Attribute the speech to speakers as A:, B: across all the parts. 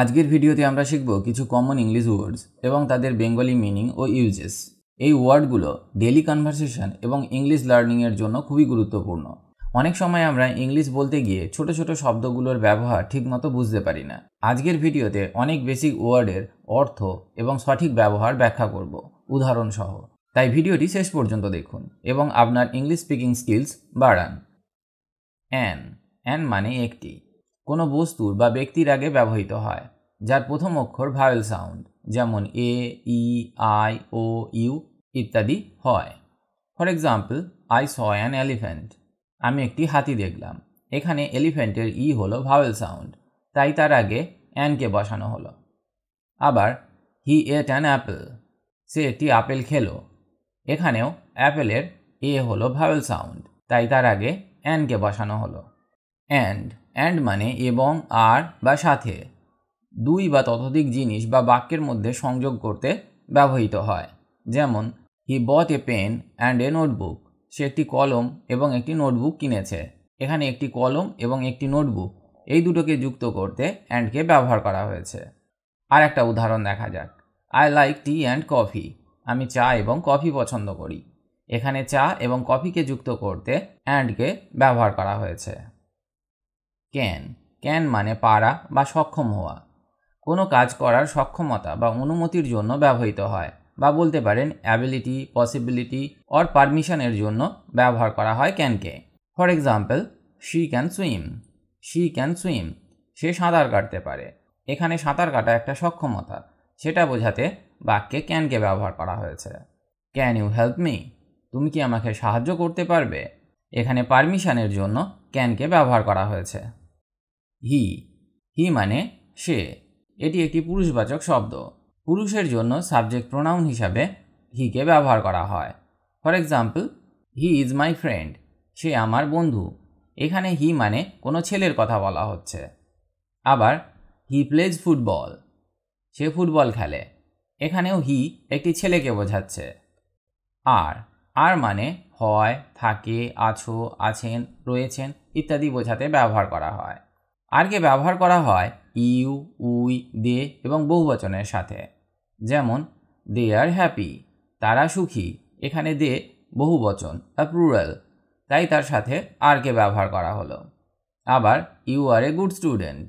A: আজকের ভিডিওতে আমরা শিখব কিছু কমন ইংলিশ ওয়ার্ডস এবং তাদের বেঙ্গলি মিনিং ও ইউজেস। এই ওয়ার্ডগুলো ডেইলি কনভারসেশন এবং ইংলিশ লার্নিংয়ের জন্য খুবই গুরুত্বপূর্ণ। অনেক সময় আমরা ইংলিশ বলতে গিয়ে ছোট ছোট শব্দগুলোর ব্যবহার ঠিকমতো বুঝতে পারি না। আজকের ভিডিওতে অনেক বেসিক ওয়ার্ডের অর্থ এবং সঠিক ব্যবহার ব্যাখ্যা করব উদাহরণ সহ। তাই ভিডিওটি শেষ পর্যন্ত দেখুন এবং আপনার ইংলিশ স্পিকিং স্কিলস বাড়ান। অ্যান মানে একটি, কোনো বস্তুর বা ব্যক্তির আগে ব্যবহৃত হয় যার প্রথম অক্ষর ভাওয়েল সাউন্ড, যেমন এ, ই, আই, ও, ইউ ইত্যাদি হয়। For example, I saw an elephant, আমি একটি হাতি দেখলাম। এখানে এলিফ্যান্টের ই হলো ভাওয়েল সাউন্ড, তাই তার আগে অ্যানকে বসানো হলো। আবার হি এট অ্যান অ্যাপেল, সে একটি আপেল খেলো। এখানেও অ্যাপেলের এ হলো ভাওয়েল সাউন্ড, তাই তার আগে অ্যানকে বসানো হলো। অ্যান্ড মানে এবং, আর বা সাথে, দুই বা ততোধিক জিনিস বা বাক্যের মধ্যে সংযোগ করতে ব্যবহৃত হয়। যেমন he bought a pen and a notebook, সে একটি কলম এবং একটি নোটবুক কিনেছে। এখানে একটি কলম এবং একটি নোটবুক এই দুটোকে যুক্ত করতে অ্যান্ডকে ব্যবহার করা হয়েছে। আর একটা উদাহরণ দেখা যাক। I like tea and coffee, আমি চা এবং কফি পছন্দ করি। এখানে চা এবং কফিকে যুক্ত করতে অ্যান্ডকে ব্যবহার করা হয়েছে। ক্যান মানে পারা বা সক্ষম হওয়া, কোনো কাজ করার সক্ষমতা বা অনুমতির জন্য ব্যবহৃত হয়, বা বলতে পারেন অ্যাবিলিটি, পসিবিলিটি অর পারমিশনের জন্য ব্যবহার করা হয় ক্যানকে। For example, she can swim, সে সাঁতার কাটতে পারে। এখানে সাঁতার কাটা একটা সক্ষমতা, সেটা বোঝাতে বাক্যে ক্যানকে ব্যবহার করা হয়েছে। ক্যান ইউ হেল্প মি, তুমি কি আমাকে সাহায্য করতে পারবে? এখানে পারমিশনের জন্য ক্যানকে ব্যবহার করা হয়েছে। হি মানে সে, এটি একটি পুরুষবাচক শব্দ। পুরুষের জন্য সাবজেক্ট প্রোনাউন হিসাবে হিকে ব্যবহার করা হয়। For example, he is my friend, সে আমার বন্ধু। এখানে হি মানে কোনো ছেলের কথা বলা হচ্ছে। আবার হি প্লেজ ফুটবল, সে ফুটবল খেলে। এখানেও হি একটি ছেলেকে বোঝাচ্ছে। আর মানে হয়, থাকে, আছো, আছেন, রয়েছেন ইত্যাদি বোঝাতে ব্যবহার করা হয়। আরকে ব্যবহার করা হয় ইউ, উই, দে এবং বহুবচনের সাথে। যেমন দে আর হ্যাপি, তারা সুখী। এখানে দে বহুবচন বা প্লুরাল, তাই তার সাথে আরকে ব্যবহার করা হলো। আবার you are a good student,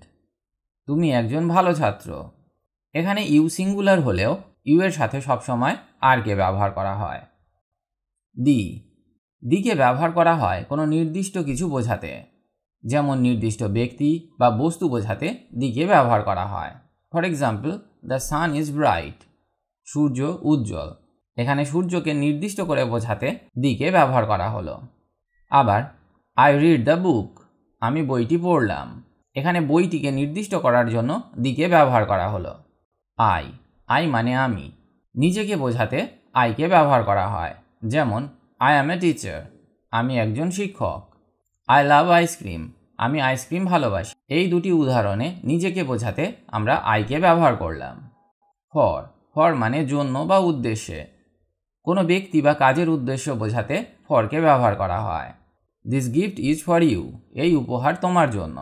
A: তুমি একজন ভালো ছাত্র। এখানে ইউ সিঙ্গুলার হলেও ইউ এর সাথে সবসময় আরকে ব্যবহার করা হয়। দিকে ব্যবহার করা হয় কোনো নির্দিষ্ট কিছু বোঝাতে, যেমন নির্দিষ্ট ব্যক্তি বা বস্তু বোঝাতে দিকে ব্যবহার করা হয়। For example, the sun is bright, সূর্য উজ্জ্বল। এখানে সূর্যকে নির্দিষ্ট করে বোঝাতে দিকে ব্যবহার করা হলো। আবার আই রিড দ্য বুক, আমি বইটি পড়লাম। এখানে বইটিকে নির্দিষ্ট করার জন্য দিকে ব্যবহার করা হলো। আই মানে আমি, নিজেকে বোঝাতে আইকে ব্যবহার করা হয়। যেমন আই অ্যাম এ টিচার, আমি একজন শিক্ষক। আই লাভ আইসক্রিম, আমি আইসক্রিম ভালোবাসি। এই দুটি উদাহরণে নিজেকে বোঝাতে আমরা আইকে ব্যবহার করলাম। ফর মানে জন্য বা উদ্দেশ্যে, কোনো ব্যক্তি বা কাজের উদ্দেশ্য বোঝাতে ফরকে ব্যবহার করা হয়। This gift is for you, এই উপহার তোমার জন্য।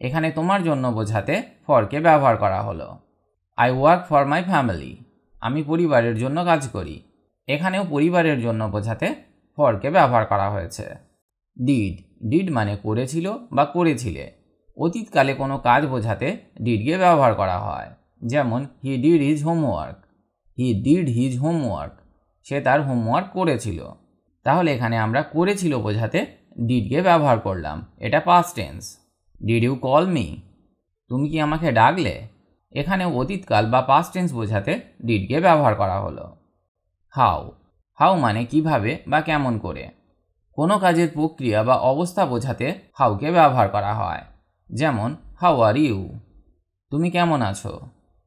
A: এখানে তোমার জন্য বোঝাতে ফরকে ব্যবহার করা হলো। I work for my family, আমি পরিবারের জন্য কাজ করি। এখানেও পরিবারের জন্য বোঝাতে ফরকে ব্যবহার করা হয়েছে। ডিড মানে করেছিল বা করেছিলে। অতীতকালে কোনো কাজ বোঝাতে ডিডকে ব্যবহার করা হয়। যেমন হি ডিড হিজ হোমওয়ার্ক, সে তার হোমওয়ার্ক করেছিল। তাহলে এখানে আমরা করেছিল বোঝাতে ডিডকে ব্যবহার করলাম, এটা past tense. Did you call me, তুমি কি আমাকে ডাকলে? এখানেও অতীতকাল বা পাস্ট টেন্স বোঝাতে ডিডকে ব্যবহার করা হলো। হাউ মানে কিভাবে বা কেমন করে, কোনো কাজের প্রক্রিয়া বা অবস্থা বোঝাতে হাউকে ব্যবহার করা হয়। যেমন হাউ আর ইউ, তুমি কেমন আছো।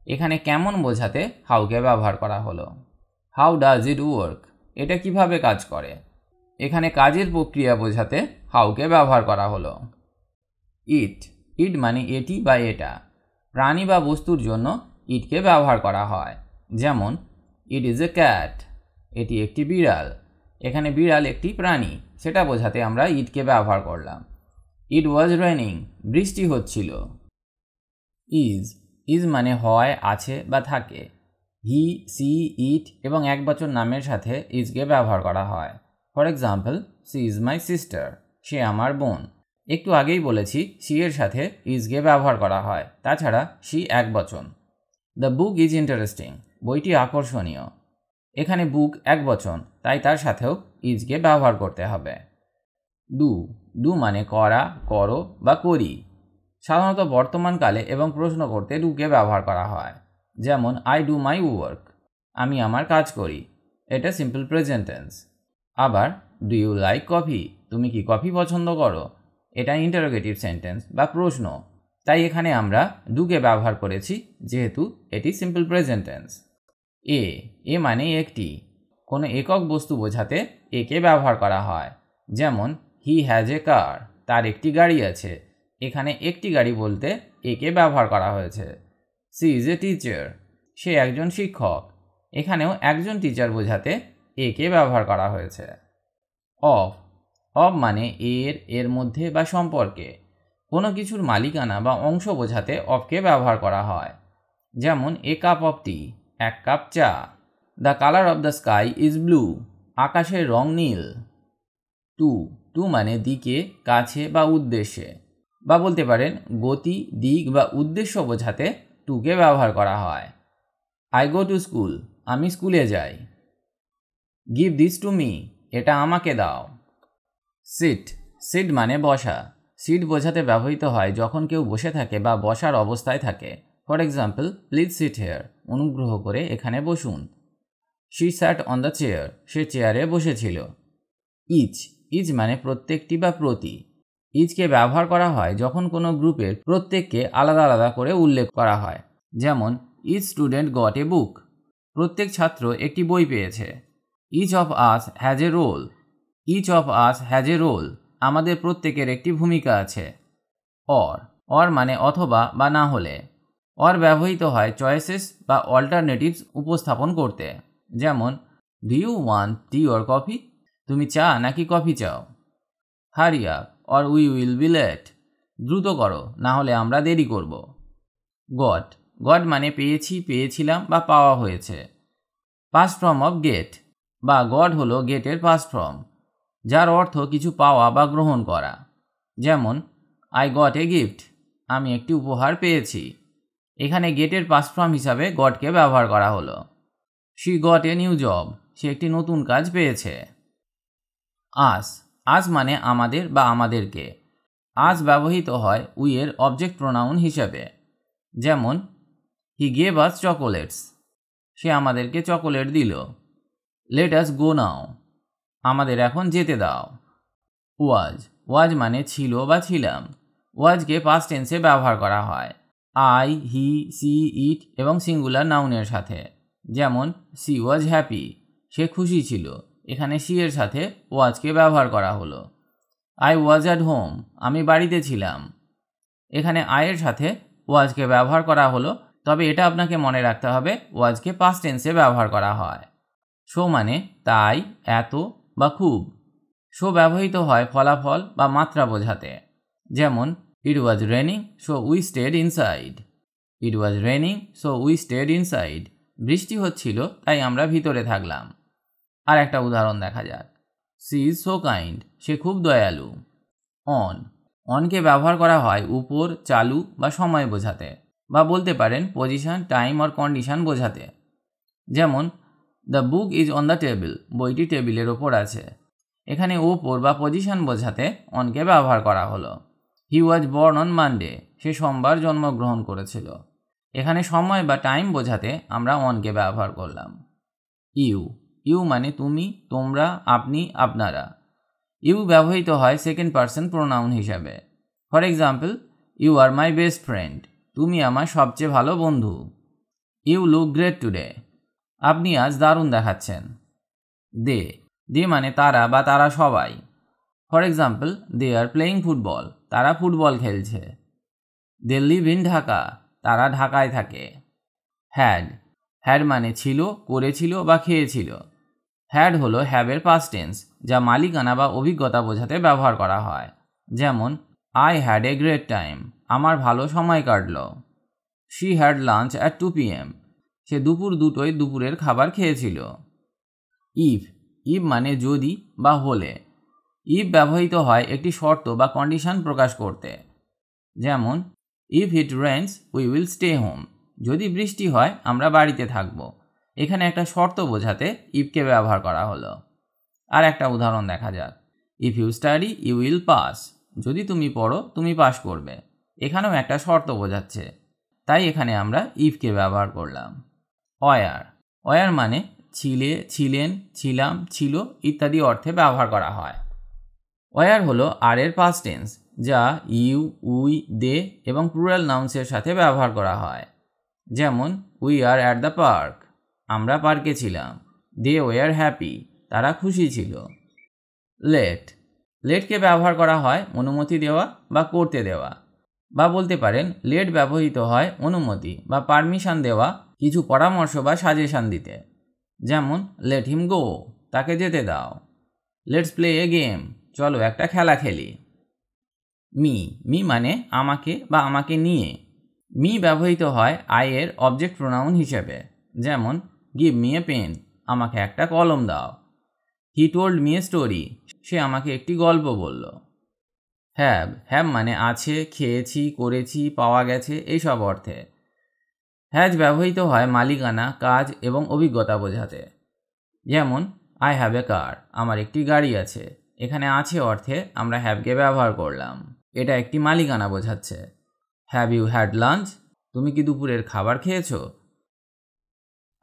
A: এখানে কেমন বোঝাতে হাউকে ব্যবহার করা হলো। হাউ ডাজ ইট ওয়ার্ক, এটা কিভাবে কাজ করে। এখানে কাজের প্রক্রিয়া বোঝাতে হাউকে ব্যবহার করা হলো। ইট মানে এটি বা এটা, প্রাণী বা বস্তুর জন্য ইটকে ব্যবহার করা হয়। যেমন ইট ইজ এ ক্যাট, এটি একটি বিড়াল। এখানে বিড়াল একটি প্রাণী, সেটা বোঝাতে আমরা ইটকে ব্যবহার করলাম। ইট ওয়াজ রেনিং, বৃষ্টি হচ্ছিল। ইজ মানে হয়, আছে বা থাকে। হি, সি, ইট এবং একবচন নামের সাথে ইজকে ব্যবহার করা হয়। For example, she is my sister, সে আমার বোন। একটু আগেই বলেছি সি এর সাথে ইজকে ব্যবহার করা হয়, তাছাড়া সি একবচন। দ্য বুক ইজ ইন্টারেস্টিং, বইটি আকর্ষণীয়। এখানে বুক একবচন, তাই তার সাথেও ইজকে ব্যবহার করতে হবে। ডু মানে করা, করো বা করি। সাধারণত বর্তমানকালে এবং প্রশ্ন করতে ডুকে ব্যবহার করা হয়। যেমন আই ডু মাই ওয়ার্ক, আমি আমার কাজ করি। এটা সিম্পল প্রেজেন্ট টেন্স। আবার ডু ইউ লাইক কফি, তুমি কি কফি পছন্দ করো? এটা ইন্টারোগেটিভ সেন্টেন্স বা প্রশ্ন, তাই এখানে আমরা ডুকে ব্যবহার করেছি যেহেতু এটি সিম্পল প্রেজেন্ট টেন্স। এ মানে একটি। কোনো একক বস্তু বোঝাতে একে ব্যবহার করা হয়। যেমন হি হ্যাজ এ কার, তার একটি গাড়ি আছে। এখানে একটি গাড়ি বলতে একে ব্যবহার করা হয়েছে। সি ইজ এ টিচার, সে একজন শিক্ষক। এখানেও একজন টিচার বোঝাতে একে ব্যবহার করা হয়েছে। অফ মানে এর মধ্যে বা সম্পর্কে। কোনো কিছুর মালিকানা বা অংশ বোঝাতে অফকে ব্যবহার করা হয়। যেমন এ কাপ অফ টি, এক কাপ চা। The colour of the sky is blue, আকাশের রং নীল। টু মানে দিকে, কাছে বা উদ্দেশ্যে, বা বলতে পারেন গতি, দিক বা উদ্দেশ্য বোঝাতে টুকে ব্যবহার করা হয়। আই গো টু স্কুল, আমি স্কুলে যাই। গিভ দিস টু মি, এটা আমাকে দাও। সিট মানে বসা। সিট বোঝাতে ব্যবহৃত হয় যখন কেউ বসে থাকে বা বসার অবস্থায় থাকে। For example, please sit here, অনুগ্রহ করে এখানে বসুন। She sat on the chair, সে চেয়ারে বসেছিল। ইচ মানে প্রত্যেকটি বা প্রতি। ইচকে ব্যবহার করা হয় যখন কোনো গ্রুপের প্রত্যেককে আলাদা আলাদা করে উল্লেখ করা হয়। যেমন each student got a book, প্রত্যেক ছাত্র একটি বই পেয়েছে। Each of us has a role, আমাদের প্রত্যেকের একটি ভূমিকা আছে। অর মানে অথবা বা না হলে। অর ব্যবহৃত হয় চয়েসেস বা অল্টারনেটিভস উপস্থাপন করতে। যেমন do you want tea or coffee, তুমি চা নাকি কফি চাও। Hurry up or we will be late, দ্রুত করো না হলে আমরা দেরি করব। গট মানে পেয়েছি, পেয়েছিলাম বা পাওয়া হয়েছে। পাস্ট ফর্ম অফ গেট বা গড হলো গেটের পাস্ট ফর্ম, যার অর্থ কিছু পাওয়া বা গ্রহণ করা। যেমন আই গট এ গিফট, আমি একটি উপহার পেয়েছি। এখানে গেটের পাস্ট ফর্ম হিসাবে গটকে ব্যবহার করা হলো। She got a new job, সে একটি নতুন কাজ পেয়েছে। আস মানে আমাদের বা আমাদেরকে। আস ব্যবহৃত হয় উই এর অবজেক্ট প্রোনাউন হিসেবে। যেমন হি গেভ আস চকোলেটস, সে আমাদেরকে চকোলেট দিল। লেট আস গো নাও, আমাদের এখন যেতে দাও। ওয়াজ মানে ছিল বা ছিলাম। ওয়াজকে পাস্ট টেন্সে ব্যবহার করা হয় আই, হি, সি, ইট এবং সিঙ্গুলার নাউনের সাথে। যেমন সি ওয়াজ হ্যাপি, সে খুশি ছিল। এখানে সি এর সাথে ওয়াজকে ব্যবহার করা হলো। আই ওয়াজ অ্যাট হোম, আমি বাড়িতে ছিলাম। এখানে আয়ের সাথে ওয়াজকে ব্যবহার করা হলো, তবে এটা আপনাকে মনে রাখতে হবে ওয়াজকে পাস্ট টেন্সে ব্যবহার করা হয়। সো মানে তাই, এত বা খুব। সো ব্যবহৃত হয় ফলাফল বা মাত্রা বোঝাতে। যেমন it was raining so we stayed inside, বৃষ্টি হচ্ছিল তাই আমরা ভিতরে থাকলাম। আর একটা উদাহরণ দেখা যাক। সি ইজ সো কাইন্ড, সে খুব দয়ালু। অনকে ব্যবহার করা হয় উপর, চালু বা সময় বোঝাতে, বা বলতে পারেন পজিশন, টাইম অর কন্ডিশন বোঝাতে। যেমন the book is on the table, বইটি টেবিলের ওপর আছে। এখানে ওপর বা পজিশন বোঝাতে অনকে ব্যবহার করা হলো। হি ওয়াজ বর্ন অন মানডে, সে সোমবার জন্মগ্রহণ করেছিল। এখানে সময় বা টাইম বোঝাতে আমরা অনকে ব্যবহার করলাম। ইউ মানে তুমি, তোমরা, আপনি, আপনারা। ইউ ব্যবহৃত হয় সেকেন্ড পারসন প্রোনাউন হিসাবে। For example, you are my best friend, তুমি আমার সবচেয়ে ভালো বন্ধু। ইউ লুক গ্রেট টুডে, আপনি আজ দারুণ দেখাচ্ছেন। দে মানে তারা বা তারা সবাই। For example, they are playing football, তারা ফুটবল খেলছে। দে লিভ ইন ঢাকা, তারা ঢাকায় থাকে। হ্যাড মানে ছিল, করেছিল বা খেয়েছিল। হ্যাড হলো হ্যাভের পাস্ট টেন্স, যা মালিকানা বা অভিজ্ঞতা বোঝাতে ব্যবহার করা হয়। যেমন I had a great time, আমার ভালো সময় কাটল। She had lunch at 2 p.m. সে দুপুর 2টোয় দুপুরের খাবার খেয়েছিল। ইফ মানে যদি বা হলে। ইফ ব্যবহৃত হয় একটি শর্ত বা কন্ডিশন প্রকাশ করতে। যেমন if it Reigns we will stay home. যদি বৃষ্টি হয় আমরা বাড়িতে থাকব। এখানে একটা শর্ত বোঝাতে ইফকে ব্যবহার করা হলো। আর একটা উদাহরণ দেখা যাক। If you study you will pass. যদি তুমি পড়ো তুমি পাস করবে। এখানেও একটা শর্ত বোঝাচ্ছে, তাই এখানে আমরা ইফকে ব্যবহার করলাম। ওয়ার মানে ছিলে, ছিলেন, ছিলাম, ছিল ইত্যাদি অর্থে ব্যবহার করা হয়। ওয়ার হলো আর এর পাস্ট টেন্স, যা ইউ, উই, দে এবং প্লুরাল নাউন্সের সাথে ব্যবহার করা হয়। যেমন we are at the park, আমরা পার্কে ছিলাম। দে ওয়ার হ্যাপি, তারা খুশি ছিল। লেটকে ব্যবহার করা হয় অনুমতি দেওয়া বা করতে দেওয়া, বা বলতে পারেন লেট ব্যবহৃত হয় অনুমতি বা পারমিশন দেওয়া, কিছু পরামর্শ বা সাজেশন দিতে। যেমন লেট হিম গো, তাকে যেতে দাও। লেটস প্লে এ গেম, চলো একটা খেলা খেলি। মি মানে আমাকে বা আমাকে নিয়ে। মি ব্যবহৃত হয় আই এর অবজেক্ট প্রোনাউন হিসেবে। যেমন গিভ মি এ পেন, আমাকে একটা কলম দাও। He told me a story, সে আমাকে একটি গল্প বলল। হ্যাভ মানে আছে, খেয়েছি, করেছি, পাওয়া গেছে এইসব অর্থে। হ্যাজ ব্যবহৃত হয় মালিকানা, কাজ এবং অভিজ্ঞতা বোঝাতে। যেমন আই হ্যাভ এ কার, আমার একটি গাড়ি আছে। এখানে আছে অর্থে আমরা হ্যাভকে ব্যবহার করলাম, এটা একটি মালিকানা বোঝাচ্ছে। হ্যাভ ইউ হ্যাড লাঞ্চ, তুমি কি দুপুরের খাবার খেয়েছো?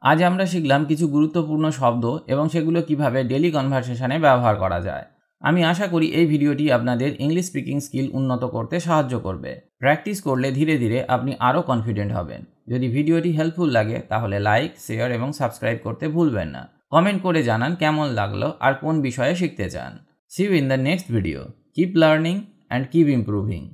A: আজ আমরা শিখলাম কিছু গুরুত্বপূর্ণ শব্দ এবং সেগুলো কিভাবে ডেইলি কনভারসেশনে ব্যবহার করা যায়। আমি আশা করি এই ভিডিওটি আপনাদের ইংলিশ স্পিকিং স্কিল উন্নত করতে সাহায্য করবে। প্র্যাকটিস করলে ধীরে ধীরে আপনি আরও কনফিডেন্ট হবেন। যদি ভিডিওটি হেল্পফুল লাগে তাহলে লাইক, শেয়ার এবং সাবস্ক্রাইব করতে ভুলবেন না। কমেন্ট করে জানান কেমন লাগলো আর কোন বিষয়ে শিখতে চান। See you in the next video. Keep learning and keep improving.